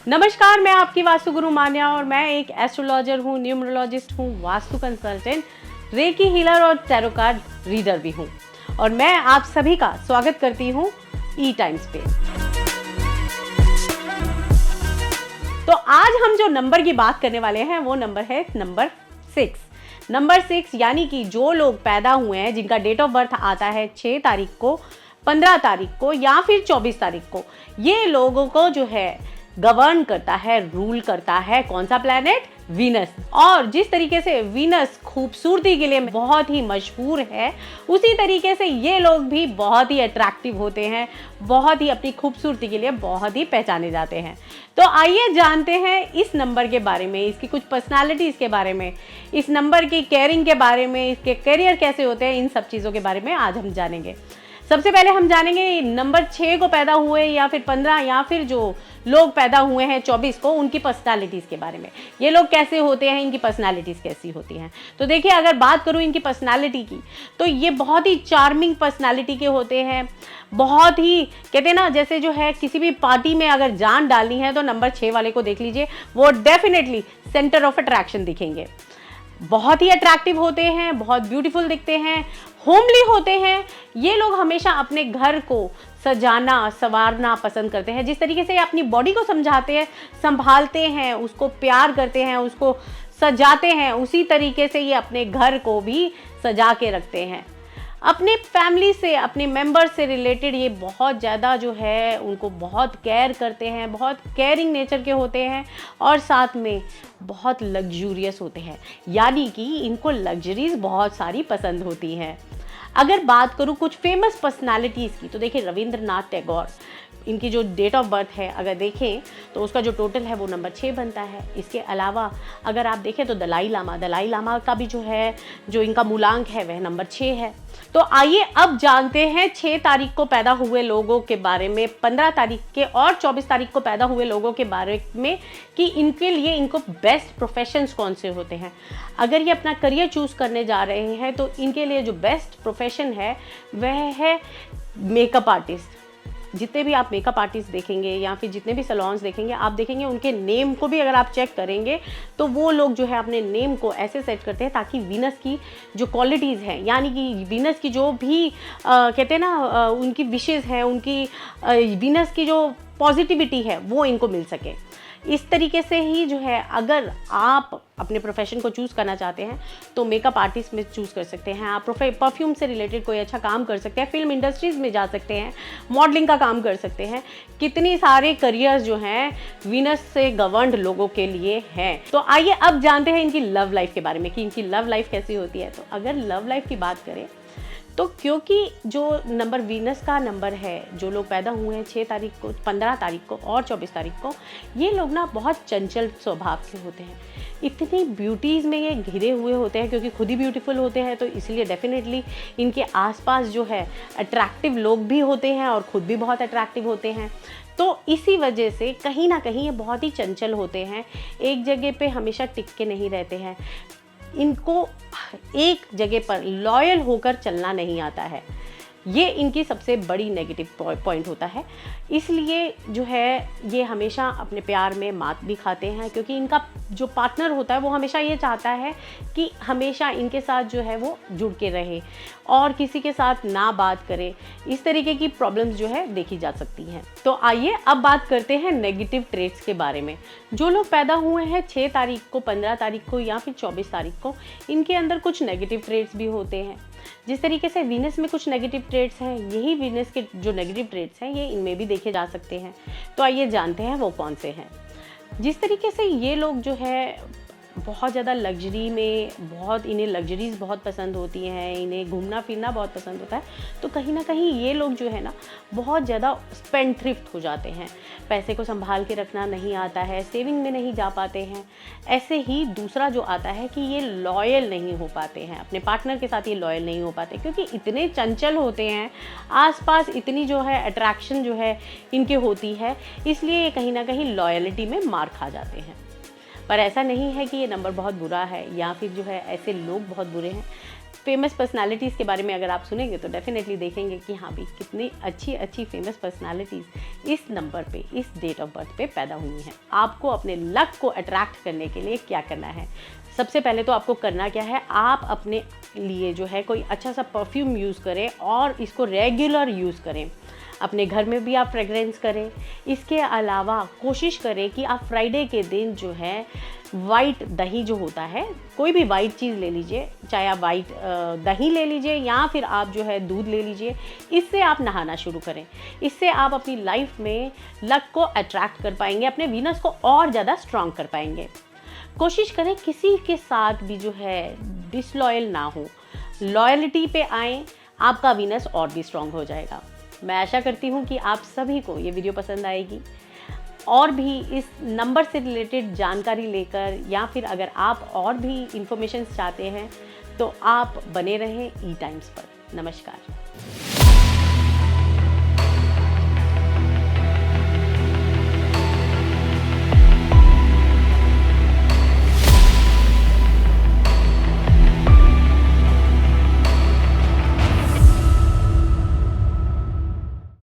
नमस्कार, मैं आपकी वास्तु गुरु मान्या और मैं एक एस्ट्रोलॉजर हूँ, न्यूमरोलॉजिस्ट हूँ, वास्तु कंसल्टेंट, रेकी हीलर और टैरो कार्ड रीडर भी हूँ। और मैं आप सभी का स्वागत करती हूँ ई टाइम्स पे। तो आज हम जो नंबर की बात करने वाले हैं वो नंबर है नंबर 6। नंबर 6 यानी कि जो लोग पैदा हुए हैं जिनका डेट ऑफ बर्थ आता है 6 तारीख को, 15 तारीख को या फिर 24 तारीख को, ये लोगों को जो है गवर्न करता है, रूल करता है कौन सा प्लैनेट? वीनस। और जिस तरीके से वीनस खूबसूरती के लिए बहुत ही मशहूर है, उसी तरीके से ये लोग भी बहुत ही अट्रैक्टिव होते हैं, बहुत ही अपनी खूबसूरती के लिए बहुत ही पहचाने जाते हैं। तो आइए जानते हैं इस नंबर के बारे में, इसकी कुछ पर्सनालिटीज़ के बारे में, इस नंबर की केयरिंग के बारे में, इसके करियर कैसे होते हैं, इन सब चीज़ों के बारे में आज हम जानेंगे। सबसे पहले हम जानेंगे नंबर 6 को पैदा हुए या फिर 15 या फिर जो लोग पैदा हुए हैं 24 को, उनकी पर्सनालिटीज़ के बारे में। ये लोग कैसे होते हैं, इनकी पर्सनालिटीज़ कैसी होती हैं। तो देखिए, अगर बात करूँ इनकी पर्सनालिटी की, तो ये बहुत ही चार्मिंग पर्सनालिटी के होते हैं। बहुत ही कहते हैं ना, जैसे जो है किसी भी पार्टी में अगर जान डालनी है तो नंबर 6 वाले को देख लीजिए, वो डेफिनेटली सेंटर ऑफ अट्रैक्शन दिखेंगे। बहुत ही अट्रैक्टिव होते हैं, बहुत ब्यूटीफुल दिखते हैं, होमली होते हैं। ये लोग हमेशा अपने घर को सजाना संवारना पसंद करते हैं। जिस तरीके से अपनी बॉडी को समझाते हैं, संभालते हैं, उसको प्यार करते हैं, उसको सजाते हैं, उसी तरीके से ये अपने घर को भी सजा के रखते हैं। अपने फैमिली से, अपने मेंबर से रिलेटेड ये बहुत ज़्यादा जो है उनको बहुत केयर करते हैं, बहुत केयरिंग नेचर के होते हैं और साथ में बहुत लग्जूरियस होते हैं, यानी कि इनको लग्जरीज बहुत सारी पसंद होती हैं। अगर बात करूँ कुछ फेमस पर्सनालिटीज़ की, तो देखिए रविंद्रनाथ टैगोर, इनकी जो डेट ऑफ बर्थ है अगर देखें तो उसका जो टोटल है वो नंबर 6 बनता है। इसके अलावा अगर आप देखें तो दलाई लामा का भी जो है, जो इनका मूलांक है वह नंबर 6 है। तो आइए अब जानते हैं 6 तारीख को पैदा हुए लोगों के बारे में, 15 तारीख के और 24 तारीख को पैदा हुए लोगों के बारे में, कि इनके लिए इनको बेस्ट प्रोफेशंस कौन से होते हैं। अगर ये अपना करियर चूज़ करने जा रहे हैं तो इनके लिए जो बेस्ट प्रोफेशन है वह है मेकअप आर्टिस्ट। जितने भी आप मेकअप आर्टिस्ट देखेंगे या फिर जितने भी सैलून्स देखेंगे, आप देखेंगे उनके नेम को भी अगर आप चेक करेंगे तो वो लोग जो है अपने नेम को ऐसे सेट करते हैं ताकि वीनस की जो क्वालिटीज़ हैं, यानी कि वीनस की जो भी कहते हैं ना उनकी विशेज़ हैं, उनकी वीनस की जो पॉजिटिविटी है वो इनको मिल सके। इस तरीके से ही जो है, अगर आप अपने प्रोफेशन को चूज़ करना चाहते हैं तो मेकअप आर्टिस्ट में चूज़ कर सकते हैं आप, परफ्यूम से रिलेटेड कोई अच्छा काम कर सकते हैं, फिल्म इंडस्ट्रीज़ में जा सकते हैं, मॉडलिंग का काम कर सकते हैं। कितनी सारे करियर्स जो हैं वीनस से गवर्नड लोगों के लिए हैं। तो आइए अब जानते हैं इनकी लव लाइफ के बारे में कि इनकी लव लाइफ कैसी होती है। तो अगर लव लाइफ की बात करें तो क्योंकि जो नंबर वीनस का नंबर है, जो लोग पैदा हुए हैं 6 तारीख को, 15 तारीख को और 24 तारीख को, ये लोग ना बहुत चंचल स्वभाव के होते हैं। इतनी ब्यूटीज़ में ये घिरे हुए होते हैं क्योंकि खुद ही ब्यूटीफुल होते हैं, तो इसलिए डेफिनेटली इनके आसपास जो है अट्रैक्टिव लोग भी होते हैं और ख़ुद भी बहुत अट्रैक्टिव होते हैं। तो इसी वजह से कहीं ना कहीं ये बहुत ही चंचल होते हैं, एक जगह पे हमेशा टिक के नहीं रहते हैं। इनको एक जगह पर लॉयल होकर चलना नहीं आता है, ये इनकी सबसे बड़ी नेगेटिव पॉइंट होता है। इसलिए जो है ये हमेशा अपने प्यार में मात भी खाते हैं, क्योंकि इनका जो पार्टनर होता है वो हमेशा ये चाहता है कि हमेशा इनके साथ जो है वो जुड़ के रहे और किसी के साथ ना बात करे। इस तरीके की प्रॉब्लम्स जो है देखी जा सकती हैं। तो आइए अब बात करते हैं नेगेटिव ट्रेट्स के बारे में। जो लोग पैदा हुए हैं 6 तारीख को, 15 तारीख को या फिर 24 तारीख को, इनके अंदर कुछ नेगेटिव ट्रेट्स भी होते हैं। जिस तरीके से वीनस में कुछ नेगेटिव ट्रेट्स हैं, यही वीनस के जो नेगेटिव ट्रेट्स हैं ये इनमें भी देखे जा सकते हैं। तो आइए जानते हैं वो कौन से हैं। जिस तरीके से ये लोग जो है बहुत ज़्यादा लग्जरी में, बहुत इन्हें लग्जरीज़ बहुत पसंद होती हैं, इन्हें घूमना फिरना बहुत पसंद होता है, तो कहीं ना कहीं ये लोग जो है ना बहुत ज़्यादा स्पेंड थ्रिफ्ट हो जाते हैं। पैसे को संभाल के रखना नहीं आता है, सेविंग में नहीं जा पाते हैं। ऐसे ही दूसरा जो आता है कि ये लॉयल नहीं हो पाते हैं, अपने पार्टनर के साथ ये लॉयल नहीं हो पाते क्योंकि इतने चंचल होते हैं, आसपास इतनी जो है अट्रैक्शन जो है इनके होती है, इसलिए ये कहीं ना कहीं लॉयलिटी में मार खा जाते हैं। पर ऐसा नहीं है कि ये नंबर बहुत बुरा है या फिर जो है ऐसे लोग बहुत बुरे हैं। फेमस पर्सनालिटीज़ के बारे में अगर आप सुनेंगे तो डेफिनेटली देखेंगे कि हाँ भी कितनी अच्छी अच्छी फेमस पर्सनालिटीज़ इस नंबर पे, इस डेट ऑफ बर्थ पे पैदा हुई हैं। आपको अपने लक को अट्रैक्ट करने के लिए क्या करना है? सबसे पहले तो आपको करना क्या है, आप अपने लिए जो है कोई अच्छा सा परफ्यूम यूज़ करें और इसको रेगुलर यूज़ करें। अपने घर में भी आप फ्रेगरेंस करें। इसके अलावा कोशिश करें कि आप फ्राइडे के दिन जो है वाइट दही जो होता है, कोई भी वाइट चीज़ ले लीजिए, चाहे आप वाइट दही ले लीजिए या फिर आप जो है दूध ले लीजिए, इससे आप नहाना शुरू करें। इससे आप अपनी लाइफ में लक को अट्रैक्ट कर पाएंगे, अपने वीनस को और ज़्यादा स्ट्रॉन्ग कर पाएंगे। कोशिश करें किसी के साथ भी जो है डिसलॉयल ना हो, लॉयल्टी पे आएँ, आपका वीनस और भी स्ट्रॉन्ग हो जाएगा। मैं आशा करती हूँ कि आप सभी को ये वीडियो पसंद आएगी और भी इस नंबर से रिलेटेड जानकारी लेकर, या फिर अगर आप और भी इंफॉर्मेशन चाहते हैं तो आप बने रहें ई टाइम्स पर। नमस्कार।